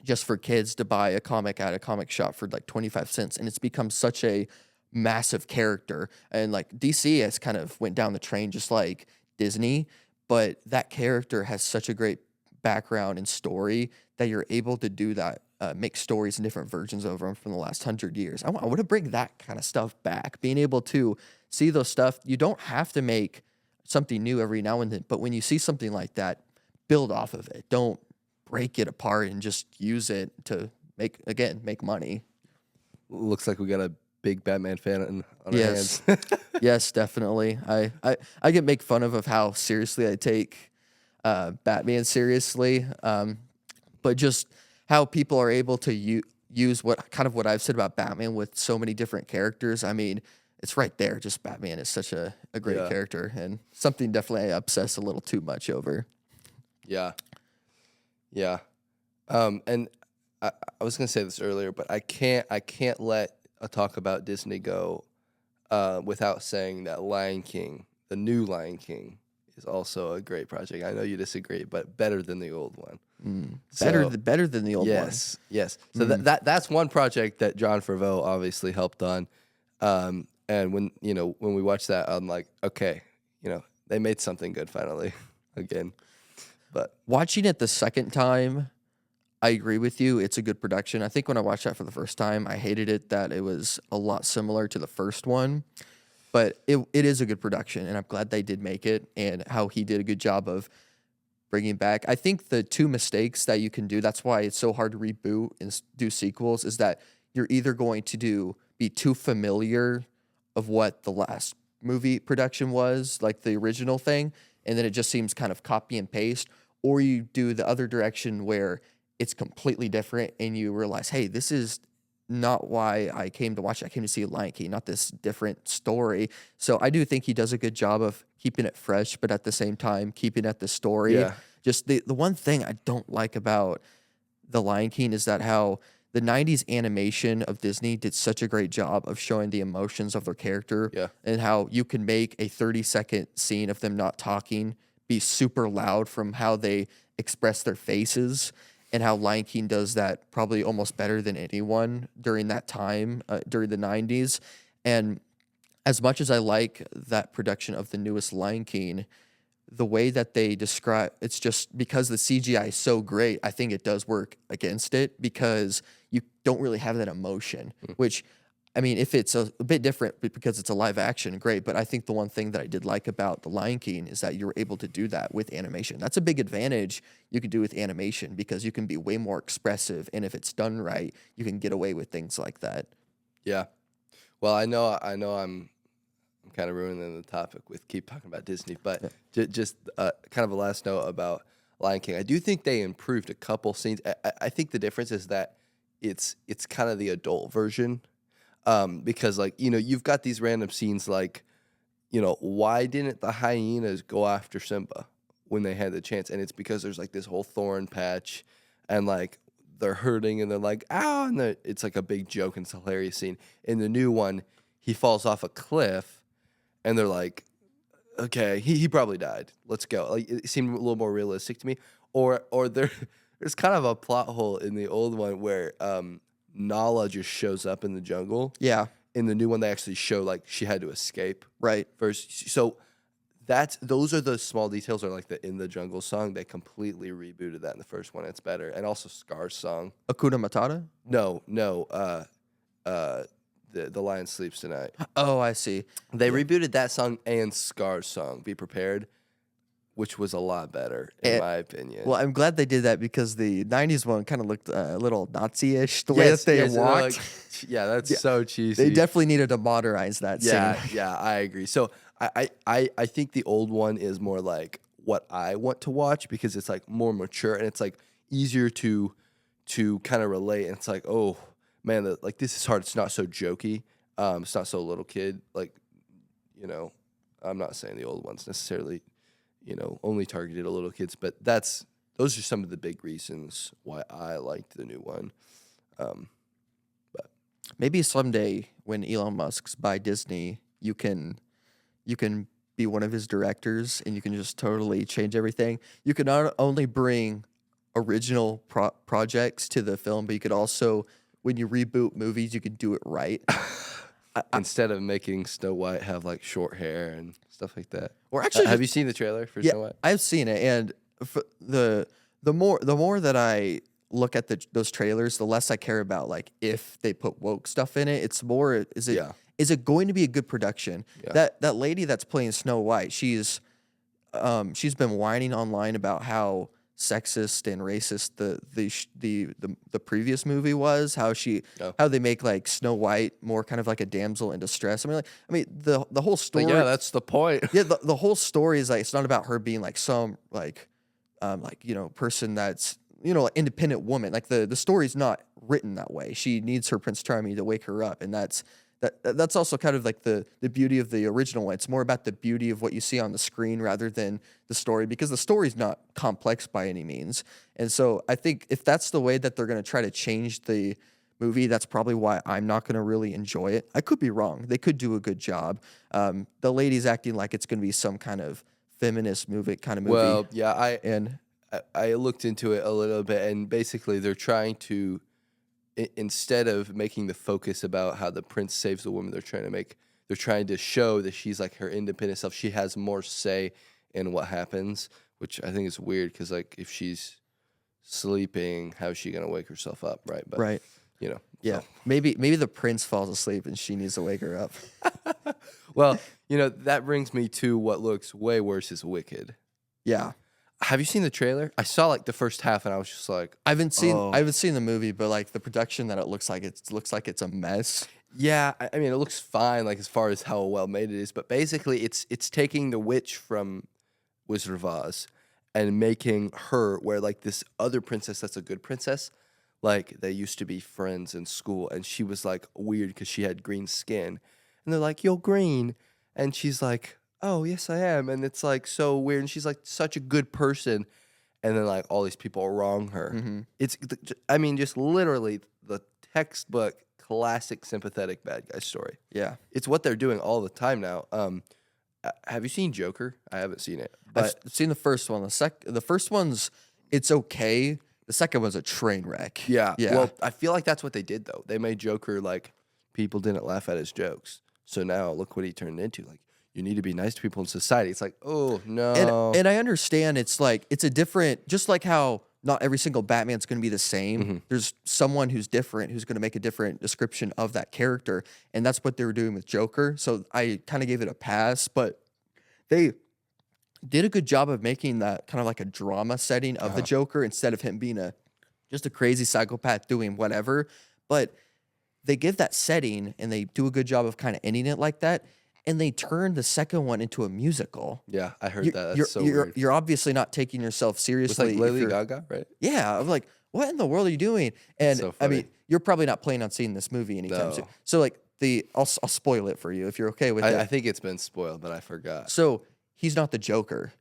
just for kids to buy a comic at a comic shop for like 25 cents. And it's become such a massive character. And like DC has kind of went down the train just like Disney, but that character has such a great background and story that you're able to do that. Make stories and different versions of them from the last 100 years. I want to bring that kind of stuff back. Being able to see those stuff, you don't have to make something new every now and then, but when you see something like that, build off of it. Don't break it apart and just use it to make money. Looks like we got a big Batman fan on our hands. Yes, definitely. I get make fun of how seriously I take Batman seriously, but just how people are able to use what I've said about Batman with so many different characters. I mean, it's right there. Just Batman is such a great character, and something definitely I obsess a little too much over. Yeah. And I was gonna say this earlier, but I can't let a talk about Disney go without saying that Lion King, the new Lion King, is also a great project. I know you disagree, but better than the old one. Better than the old one. Yes. So that's one project that Jon Favreau obviously helped on. And when we watched that, I'm like, okay, they made something good finally again. But watching it the second time, I agree with you. It's a good production. I think when I watched that for the first time, I hated it that it was a lot similar to the first one, but it is a good production, and I'm glad they did make it and how he did a good job of bringing back. I think the two mistakes that you can do, that's why it's so hard to reboot and do sequels, is that you're either going to be too familiar of what the last movie production was, like the original thing, and then it just seems kind of copy and paste, or you do the other direction where it's completely different and you realize, hey, this is not why I came to watch it. I came to see Lion King, not this different story. So I do think he does a good job of keeping it fresh, but at the same time, keeping at the story. Yeah. Just the one thing I don't like about The Lion King is that how the 90s animation of Disney did such a great job of showing the emotions of their character and how you can make a 30-second scene of them not talking be super loud from how they express their faces, and how Lion King does that probably almost better than anyone during that time, during the 90s. And as much as I like that production of the newest Lion King, the way that they describe it's just because the CGI is so great, I think it does work against it because you don't really have that emotion, which I mean, if it's a bit different because it's a live action, great. But I think the one thing that I did like about The Lion King is that you're able to do that with animation. That's a big advantage you can do with animation because you can be way more expressive. And if it's done right, you can get away with things like that. Yeah. Well, I know I'm kind of ruining the topic with keep talking about Disney, but just kind of a last note about Lion King. I do think they improved a couple scenes. I think the difference is that it's kind of the adult version. Because like, you know, you've got these random scenes like, you know, why didn't the hyenas go after Simba when they had the chance? And it's because there's like this whole thorn patch and like they're hurting and they're like, ow, and it's like a big joke and it's a hilarious scene. In the new one, he falls off a cliff and they're like, okay, he probably died. Let's go. Like it seemed a little more realistic to me. Or there's kind of a plot hole in the old one where Nala just shows up in the jungle. Yeah. In the new one, they actually show like she had to escape. Right. First. So those are the small details, are like the In the Jungle song. They completely rebooted that in the first one. It's better. And also Scar's song. Hakuna Matata? No. The Lion Sleeps Tonight. Oh, I see. They rebooted that song and Scar's song, Be Prepared, which was a lot better, in my opinion. Well, I'm glad they did that because the 90s one kind of looked a little Nazi-ish, the way that they walked. Like, that's so cheesy. They definitely needed to modernize that scene. Yeah, I agree. So I think the old one is more like what I want to watch because it's like more mature and it's like easier to kind of relate. And it's like, oh, man, like this is hard. It's not so jokey. It's not so little kid. Like, you know, I'm not saying the old one's necessarily, you know, only targeted at little kids, but those are some of the big reasons why I liked the new one. But maybe someday when Elon Musk's buy Disney, you can be one of his directors and you can just totally change everything. You can not only bring original projects to the film, but you could also, when you reboot movies, you could do it right. Instead of making Snow White have like short hair and stuff like that. Or actually, have you seen the trailer for Snow White? I've seen it, and the more that I look at those trailers, the less I care about like if they put woke stuff in it. It's more is it going to be a good production? Yeah. That lady that's playing Snow White, she's been whining online about how sexist and racist the previous movie was, how they make like Snow White more kind of like a damsel in distress. I mean the whole story. But yeah, that's the point. Yeah, the whole story is like it's not about her being like some like you know, person that's, you know, like independent woman. Like the story's not written that way. She needs her Prince Charming to wake her up, and that's also kind of like the beauty of the original one. It's more about the beauty of what you see on the screen rather than the story, because the story's not complex by any means. And so I think if that's the way that they're going to try to change the movie, that's probably why I'm not going to really enjoy it. I could be wrong. They could do a good job. The lady's acting like it's going to be some kind of feminist movie. Well, yeah, I looked into it a little bit, and basically they're trying to, instead of making the focus about how the prince saves the woman, they're trying to show that she's like her independent self. She has more say in what happens, which I think is weird because like if she's sleeping. How's she gonna wake herself up, right? But Right. you know, Yeah. so. Maybe the prince falls asleep and she needs to wake her up. Well, that brings me to what looks way worse is Wicked. Yeah. Have you seen the trailer? I saw like the first half, and I was just like, I haven't seen the movie, but like the production that it looks like it's a mess. yeah. I mean, it looks fine, like as far as how well made it is, but basically, it's taking the witch from Wizard of Oz and making her where like this other princess that's a good princess, like they used to be friends in school, and she was like weird because she had green skin, and they're like, "You're green," and she's like, "Oh yes, I am," and it's like so weird, and she's like such a good person, and then like all these people wrong her. Mm-hmm. I mean, just literally the textbook classic sympathetic bad guy story. Yeah. It's what they're doing all the time now. Have you seen Joker? I haven't seen it, but I've seen the first one. The first one's it's okay. The second one's a train wreck. yeah. Yeah. Well, I feel like that's what they did though. They made Joker like people didn't laugh at his jokes. So now look what he turned into. Like you need to be nice to people in society. It's like, oh no. And I understand it's like it's a different, just like how not every single Batman's going to be the same. Mm-hmm. There's someone who's different who's going to make a different description of that character, and that's what they were doing with Joker. So I kind of gave it a pass, but they did a good job of making that kind of like a drama setting of the Joker instead of him being just a crazy psychopath doing whatever. But they give that setting and they do a good job of kind of ending it like that. And they turn the second one into a musical. Yeah, I heard You- that. You're, That's so you're, weird. you're obviously not taking yourself It's seriously. like if Lady you're- Gaga, right? Yeah, I'm like, what in the world are you doing? And so I mean, funny. you're probably not planning on seeing this movie anytime No. soon. So like I'll spoil it for you if you're okay with I it. think it's been spoiled, but I forgot. So he's not the Joker.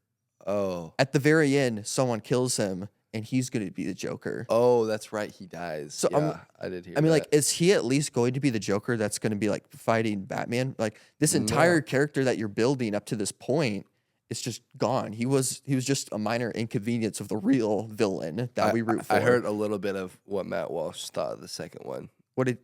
Oh. At the very end, someone kills him, and he's going to be the Joker. Oh, that's right. He dies. So, yeah, I did hear I mean, like, that. is he at least going to be the Joker that's going to be like fighting Batman? Like this entire character that you're building up to this point is just gone. He was just a minor inconvenience of the real villain that we root for. I heard a little bit of what Matt Walsh thought of the second one. What did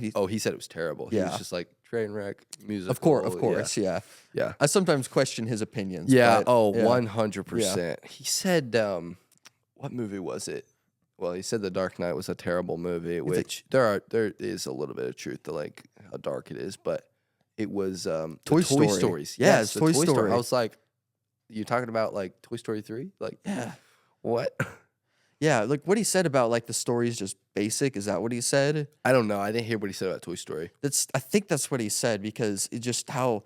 he? Oh, he said it was terrible. He Yeah. was just like train wreck musical. Of course, yeah. Yeah. I sometimes question his opinions. Yeah. but, Oh, yeah. 100%. He said, what movie was it? Well, he said The Dark Knight was a terrible movie, which there is a little bit of truth to like how dark it is, but it was Toy Toy Story. Stories. Yeah, Yes, it's the Toy Story. I was like, you talking about like Toy Story 3? Like, Yeah. what? Yeah, like what he said about like the story is just basic. Is that what he said? I don't know. I didn't hear what he said about Toy Story. I think that's what he said because it just how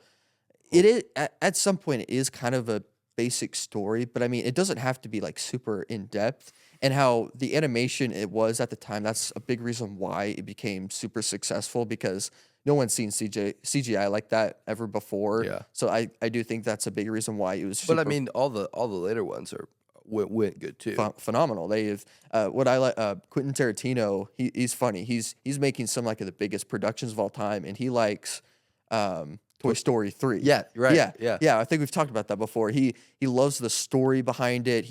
it is at some point it is kind of a basic story, but I mean it doesn't have to be like super in depth. And how the animation it was at the time, that's a big reason why it became super successful because no one's seen CGI like that ever before. Yeah. So I do think that's a big reason why it was. But I super mean, all the later ones went good too. phenomenal. They have what I like. Quentin Tarantino. He's funny. He's making some like of the biggest productions of all time, and he likes Toy Story 3. Yeah, right. Yeah. I think we've talked about that before. He loves the story behind it.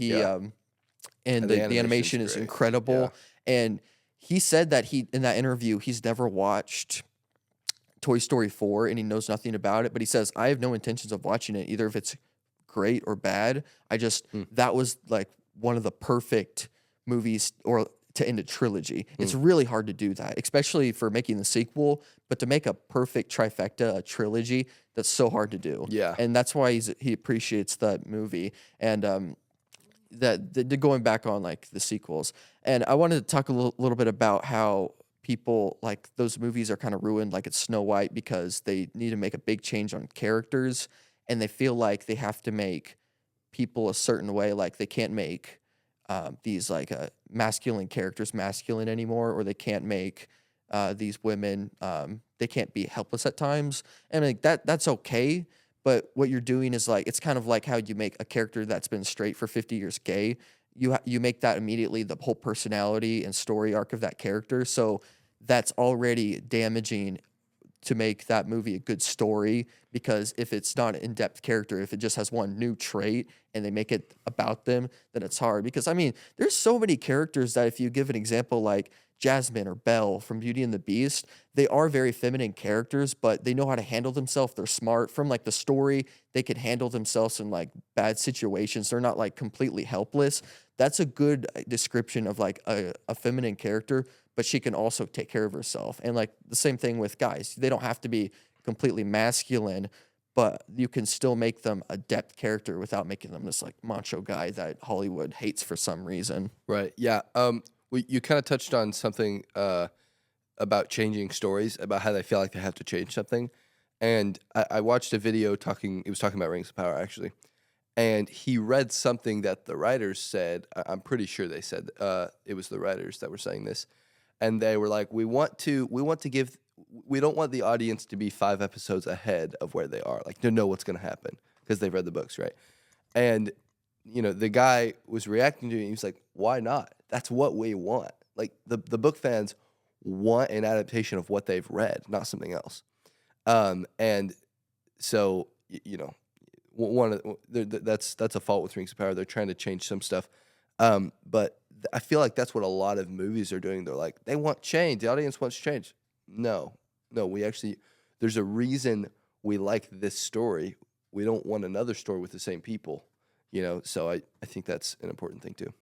And the animation is great. incredible. And he said that in that interview he's never watched Toy Story 4 and he knows nothing about it. But he says I have no intentions of watching it, either if it's great or bad. That was like one of the perfect movies or to end a trilogy. It's really hard to do that, especially for making the sequel, but to make a perfect trifecta, a trilogy, that's so hard to do. Yeah. And that's why he appreciates that movie. And going back on like the sequels. And I wanted to talk a little bit about how people like those movies are kind of ruined, like it's Snow White, because they need to make a big change on characters and they feel like they have to make people a certain way. Like they can't make these like masculine characters masculine anymore, or they can't make these women, they can't be helpless at times. And like that's okay. But what you're doing is like, it's kind of like how you make a character that's been straight for 50 years gay. You make that immediately the whole personality and story arc of that character. So that's already damaging to make that movie a good story, because if it's not an in-depth character, if it just has one new trait and they make it about them, then it's hard. Because I mean, there's so many characters that if you give an example, like Jasmine or Belle from Beauty and the Beast, they are very feminine characters, but they know how to handle themselves. They're smart. From like the story, they can handle themselves in like bad situations. They're not like completely helpless. That's a good description of like a feminine character, but she can also take care of herself. And like the same thing with guys. They don't have to be completely masculine, but you can still make them a depth character without making them this like macho guy that Hollywood hates for some reason. Right. Yeah. You kind of touched on something about changing stories, about how they feel like they have to change something. And I watched a video talking. It was talking about Rings of Power actually, and he read something that the writers said. I'm pretty sure they said it was the writers that were saying this, and they were like, we want to give. We don't want the audience to be 5 episodes ahead of where they are, like to know what's going to happen because they've read the books, right? And the guy was reacting to it. And he was like, "Why not? That's what we want. Like the book fans want an adaptation of what they've read, not something else." And so that's a fault with Rings of Power. They're trying to change some stuff, but I feel like that's what a lot of movies are doing. They're like, they want change. The audience wants change. No, there's a reason we like this story. We don't want another story with the same people. So I think that's an important thing too.